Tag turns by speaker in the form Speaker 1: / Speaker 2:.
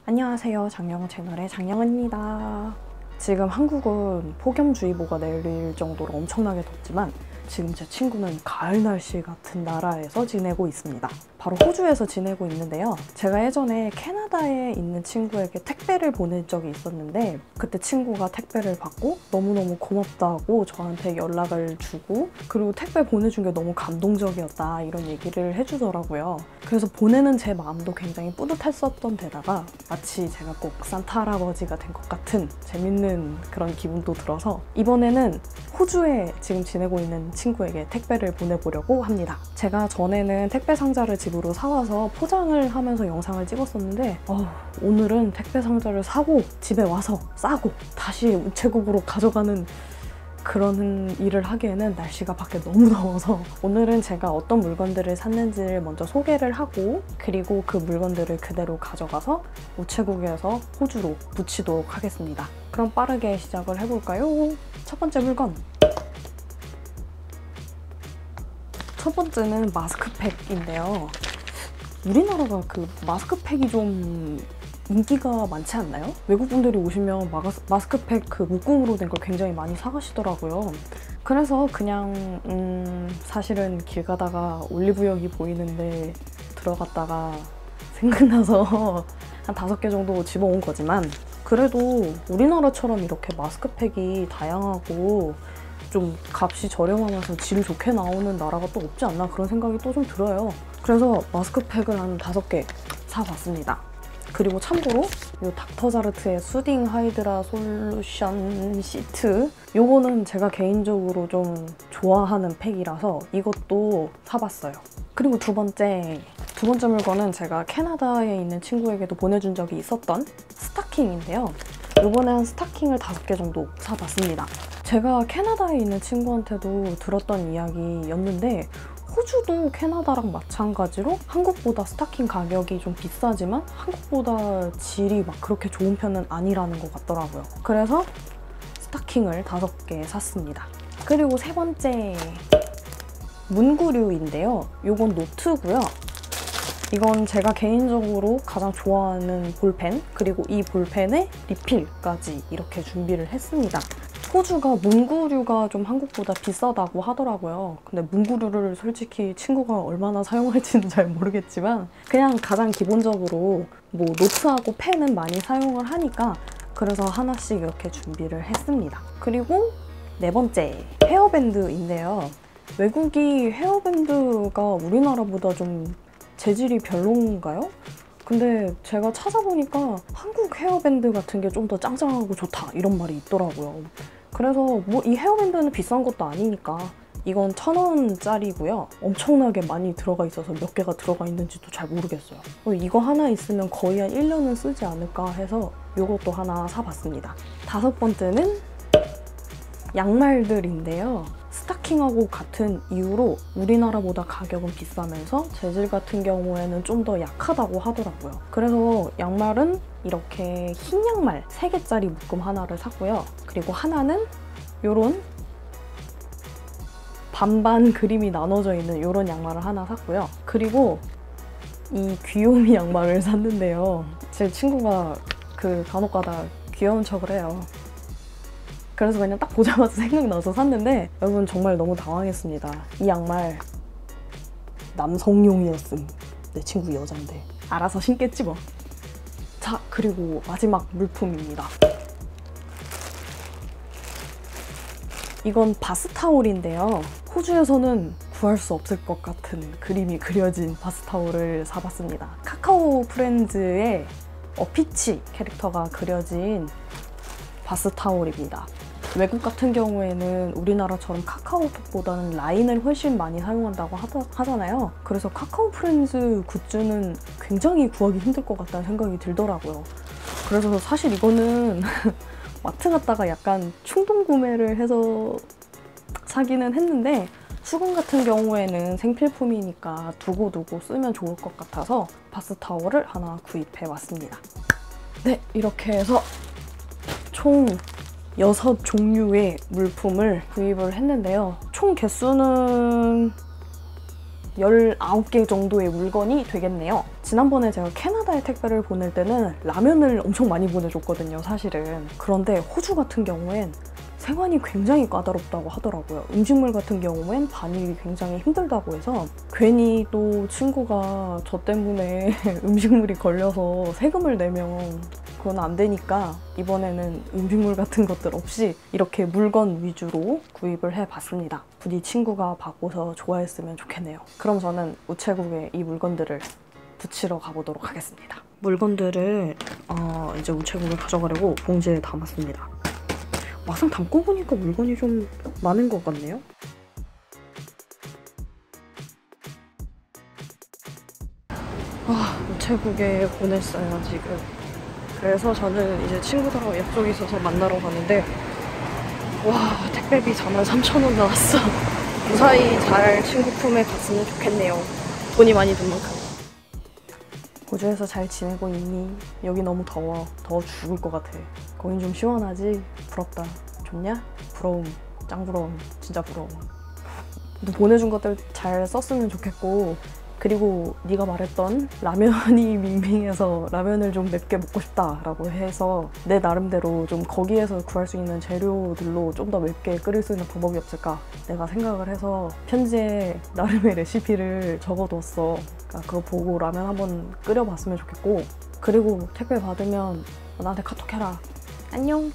Speaker 1: 안녕하세요. 장영은 채널의 장영은입니다. 지금 한국은 폭염주의보가 내릴 정도로 엄청나게 덥지만 지금 제 친구는 가을 날씨 같은 나라에서 지내고 있습니다. 바로 호주에서 지내고 있는데요. 제가 예전에 캐나다에 있는 친구에게 택배를 보낸 적이 있었는데 그때 친구가 택배를 받고 너무너무 고맙다고 저한테 연락을 주고 그리고 택배 보내준 게 너무 감동적이었다 이런 얘기를 해주더라고요. 그래서 보내는 제 마음도 굉장히 뿌듯했었던 데다가 마치 제가 꼭 산타 할아버지가 된 것 같은 재밌는 그런 기분도 들어서 이번에는 호주에 지금 지내고 있는 친구에게 택배를 보내보려고 합니다. 제가 전에는 택배 상자를 집으로 사와서 포장을 하면서 영상을 찍었었는데 오늘은 택배 상자를 사고 집에 와서 싸고 다시 우체국으로 가져가는 그런 일을 하기에는 날씨가 밖에 너무 더워서 오늘은 제가 어떤 물건들을 샀는지를 먼저 소개를 하고 그리고 그 물건들을 그대로 가져가서 우체국에서 호주로 붙이도록 하겠습니다. 그럼 빠르게 시작을 해볼까요? 첫 번째 물건! 첫 번째는 마스크팩인데요. 우리나라가 그 마스크팩이 좀 인기가 많지 않나요? 외국분들이 오시면 마스크팩 그 묶음으로 된 걸 굉장히 많이 사가시더라고요. 그래서 그냥 사실은 길 가다가 올리브영이 보이는데 들어갔다가 생각나서 한 5개 정도 집어온 거지만 그래도 우리나라처럼 이렇게 마스크팩이 다양하고 좀 값이 저렴하면서 질 좋게 나오는 나라가 또 없지 않나 그런 생각이 또 좀 들어요. 그래서 마스크팩을 한 5개 사봤습니다. 그리고 참고로 이 닥터자르트의 수딩 하이드라 솔루션 시트 요거는 제가 개인적으로 좀 좋아하는 팩이라서 이것도 사봤어요. 그리고 두 번째 물건은 제가 캐나다에 있는 친구에게도 보내준 적이 있었던 스타킹인데요. 이번에 한 스타킹을 5개 정도 사봤습니다. 제가 캐나다에 있는 친구한테도 들었던 이야기였는데 호주도 캐나다랑 마찬가지로 한국보다 스타킹 가격이 좀 비싸지만 한국보다 질이 막 그렇게 좋은 편은 아니라는 것 같더라고요. 그래서 스타킹을 5개 샀습니다. 그리고 세 번째 문구류인데요. 이건 노트고요. 이건 제가 개인적으로 가장 좋아하는 볼펜 그리고 이 볼펜에 리필까지 이렇게 준비를 했습니다. 호주가 문구류가 좀 한국보다 비싸다고 하더라고요. 근데 문구류를 솔직히 친구가 얼마나 사용할지는 잘 모르겠지만 그냥 가장 기본적으로 뭐 노트하고 펜은 많이 사용을 하니까 그래서 하나씩 이렇게 준비를 했습니다. 그리고 네 번째 헤어밴드인데요. 외국이 헤어밴드가 우리나라보다 좀 재질이 별론가요? 근데 제가 찾아보니까 한국 헤어밴드 같은 게 좀 더 짱짱하고 좋다 이런 말이 있더라고요. 그래서 뭐 이 헤어밴드는 비싼 것도 아니니까 이건 1,000원짜리고요. 엄청나게 많이 들어가 있어서 몇 개가 들어가 있는지도 잘 모르겠어요. 이거 하나 있으면 거의 한 1년은 쓰지 않을까 해서 이것도 하나 사봤습니다. 5번째는 양말들인데요. 스타킹하고 같은 이유로 우리나라보다 가격은 비싸면서 재질 같은 경우에는 좀 더 약하다고 하더라고요. 그래서 양말은 이렇게 흰 양말 3개짜리 묶음 하나를 샀고요. 그리고 하나는 이런 반반 그림이 나눠져 있는 이런 양말을 하나 샀고요. 그리고 이 귀요미 양말을 샀는데요. 제 친구가 간혹가다 귀여운 척을 해요. 그래서 그냥 딱 보자마자 생각나서 샀는데 여러분 정말 너무 당황했습니다. 이 양말 남성용이었음. 내 친구 여잔데 알아서 신겠지 뭐. 자, 그리고 마지막 물품입니다. 이건 바스타올인데요. 호주에서는 구할 수 없을 것 같은 그림이 그려진 바스타올을 사봤습니다. 카카오 프렌즈의 피치 캐릭터가 그려진 바스타올입니다. 외국 같은 경우에는 우리나라처럼 카카오톡보다는 라인을 훨씬 많이 사용한다고 하잖아요. 그래서 카카오 프렌즈 굿즈는 굉장히 구하기 힘들 것 같다는 생각이 들더라고요. 그래서 사실 이거는 마트 갔다가 약간 충동 구매를 해서 사기는 했는데 수건 같은 경우에는 생필품이니까 두고두고 쓰면 좋을 것 같아서 바스타올을 하나 구입해 왔습니다. 네, 이렇게 해서 총 6종류의 물품을 구입을 했는데요. 총 개수는 19개 정도의 물건이 되겠네요. 지난번에 제가 캐나다에 택배를 보낼 때는 라면을 엄청 많이 보내줬거든요, 사실은. 그런데 호주 같은 경우엔 생환이 굉장히 까다롭다고 하더라고요. 음식물 같은 경우엔 반입이 굉장히 힘들다고 해서 괜히 또 친구가 저 때문에 음식물이 걸려서 세금을 내면 그건 안 되니까 이번에는 음식물 같은 것들 없이 이렇게 물건 위주로 구입을 해봤습니다. 부디 친구가 받고서 좋아했으면 좋겠네요. 그럼 저는 우체국에 이 물건들을 붙이러 가보도록 하겠습니다. 물건들을 이제 우체국에 가져가려고 봉지에 담았습니다. 막상 담고 보니까 물건이 좀 많은 것 같네요. 우체국에 보냈어요, 지금. 그래서 저는 이제 친구들하고 약속이 있어서 만나러 가는데 와, 택배비 43,000원 나왔어. 무사히 잘 친구 품에 갔으면 좋겠네요. 돈이 많이 든 만큼. 호주에서 잘 지내고 있니? 여기 너무 더워. 더워 죽을 것 같아. 거긴 좀 시원하지? 부럽다. 좋냐? 부러움. 짱 부러움. 진짜 부러움. 너 보내준 것들 잘 썼으면 좋겠고, 그리고 네가 말했던 라면이 밍밍해서 라면을 좀 맵게 먹고 싶다라고 해서 내 나름대로 좀 거기에서 구할 수 있는 재료들로 좀 더 맵게 끓일 수 있는 방법이 없을까 내가 생각을 해서 편지에 나름의 레시피를 적어뒀어. 그러니까 그거 보고 라면 한번 끓여봤으면 좋겠고, 그리고 택배 받으면 나한테 카톡해라. 안녕.